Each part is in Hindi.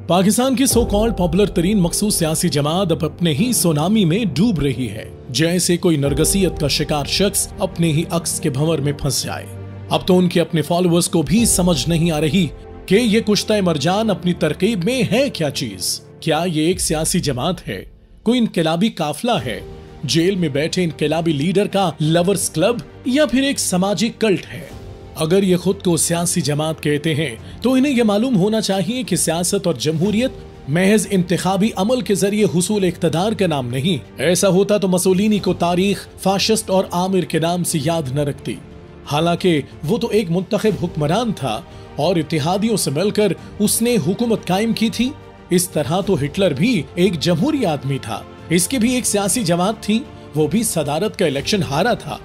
पाकिस्तान की सो कॉल्ड पॉपुलर तरीन मखसूस सियासी जमात अब अपने ही सुनामी में डूब रही है, जैसे कोई नरगसियत का शिकार शख्स अपने ही अक्स के भंवर में फंस जाए। अब तो उनके अपने फॉलोअर्स को भी समझ नहीं आ रही कि ये कुश्ता मरजान अपनी तरकीब में है क्या चीज। क्या ये एक सियासी जमात है, कोई इनकलाबी काफिला है, जेल में बैठे इनकलाबी लीडर का लवर्स क्लब, या फिर एक सामाजिक कल्ट है? अगर ये खुद को सियासी जमात कहते हैं तो इन्हें यह मालूम होना चाहिए कि सियासत और जमहूरियत महज इंतखाबी अमल के जरिए हुसूल इख्तदार का नाम नहीं। ऐसा होता तो मसोलिनी को तारीख फाशिस्ट और आमिर के नाम से याद न रखती। हालांकि वो तो एक मुंतखब हुक्मरान था और इत्तेहादियों से मिलकर उसने हुकूमत कायम की थी। इस तरह तो हिटलर भी एक जमहूरी आदमी था, इसकी भी एक सियासी जमात थी, वो भी सदारत का इलेक्शन हारा था,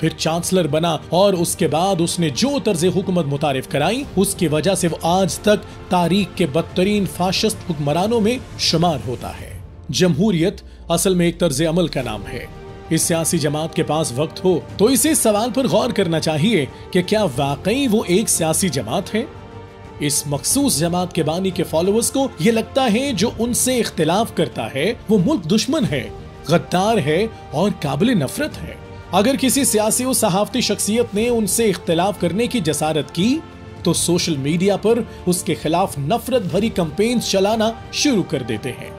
फिर चांसलर बना और उसके बाद उसने जो तर्ज हुकूमत मुतारिफ कराई उसकी वजह से वो आज तक तारीख के बदतरीन फाशिस्ट हुक्मरानों में शुमार होता है। जमहूरियत असल में एक तर्ज अमल का नाम है। इस सियासी जमात के पास वक्त हो तो इसे इस सवाल पर गौर करना चाहिए कि क्या वाकई वो एक सियासी जमात है। इस मखसूस जमात के बानी के फॉलोअर्स को ये लगता है जो उनसे इख्तिलाफ करता है वो मुल्क दुश्मन है, गद्दार है और काबिल नफरत है। अगर किसी सियासी और सहाफती शख्सियत ने उनसे इख्तिलाफ करने की जसारत की तो सोशल मीडिया पर उसके खिलाफ नफरत भरी कैंपेन्स चलाना शुरू कर देते हैं।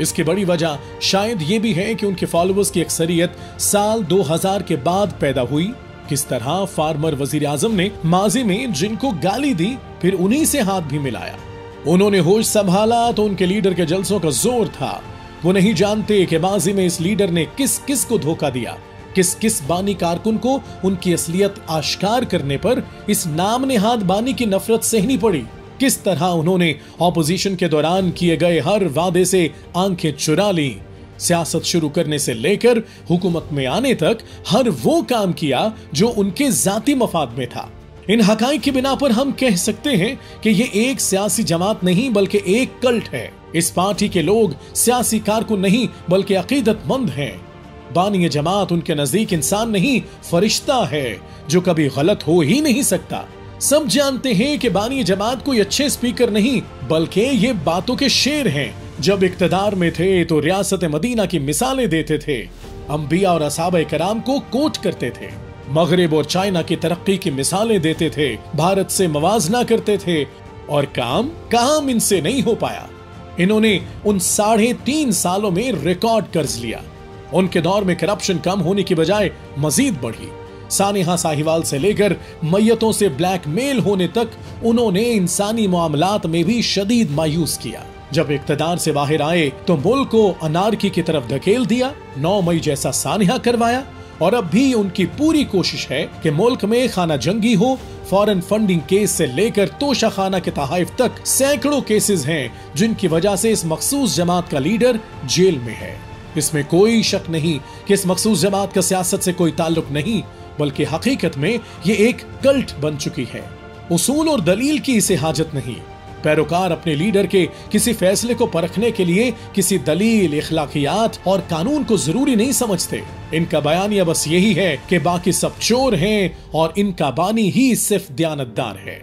इसकी बड़ी वजह शायद ये भी है कि उनके फॉलोअर्स की अक्सरियत साल 2000 के बाद पैदा हुई। किस तरह फार्मर वजीर आजम ने माजी में जिनको गाली दी फिर उन्हीं से हाथ भी मिलाया। उन्होंने होश संभाला तो उनके लीडर के जलसों का जोर था। वो नहीं जानते कि माजी में इस लीडर ने किस किस को धोखा दिया, किस किस बानी कारकुन को उनकी असलियत आश्कार करने पर इस नाम नेहाद बानी की नफरत सहनी पड़ी, किस तरह उन्होंने ऑपोजिशन के दौरान किए गए हर वादे से आंखें चुरा ली। सियासत शुरू करने से लेकर हुकूमत में आने तक हर वो काम किया जो उनके जाती मफाद में था। इन हकाइक की बिना पर हम कह सकते हैं कि ये एक सियासी जमात नहीं बल्कि एक कल्ट है। इस पार्टी के लोग सियासी कारकुन नहीं बल्कि अकीदतमंद हैं। बानी जमात उनके नजदीक इंसान नहीं फरिश्ता है जो कभी गलत हो ही नहीं सकता। सब जानते हैं कि बानी जमात कोई अच्छे स्पीकर नहीं बल्कि ये बातों के शेर हैं। जब इक्तदार में थे तो रियासत मदीना की मिसालें देते थे, अंबिया और असहाबे कराम को कोट करते थे, मगरिब और चाइना की तरक्की की मिसालें देते थे, भारत से मवाजना करते थे और काम इनसे नहीं हो पाया। इन्होंने उन 3.5 सालों में रिकॉर्ड कर्ज लिया। उनके दौर में करप्शन कम होने की बजाय मजीद बढ़ी। सानिहा साहिवाल से लेकर मैयतों से ब्लैकमेल होने तक उन्होंने इंसानी मामलात में भी शदीद मायूस किया। जब इक्तदार से बाहर आए तो मुल्क को अनारकी की तरफ धकेल दिया, 9 मई जैसा सानिहा करवाया और अब भी उनकी पूरी कोशिश है कि मुल्क में खाना जंगी हो। फॉरेन फंडिंग केस से लेकर तोशाखाना के तहाइफ तक सैकड़ों केसेस हैं जिनकी वजह से इस मखसूस जमात का लीडर जेल में है। इसमें कोई शक नहीं कि इस मखसूस जमात का सियासत से कोई ताल्लुक नहीं बल्कि हकीकत में ये एक कल्ट बन चुकी है। उसूल और दलील की इसे हाजत नहीं। पैरोकार अपने लीडर के किसी फैसले को परखने के लिए किसी दलील, इखलाकियात और कानून को जरूरी नहीं समझते। इनका बयानिया बस यही है कि बाकी सब चोर हैं और इनका बानी ही सिर्फ दयानतदार है।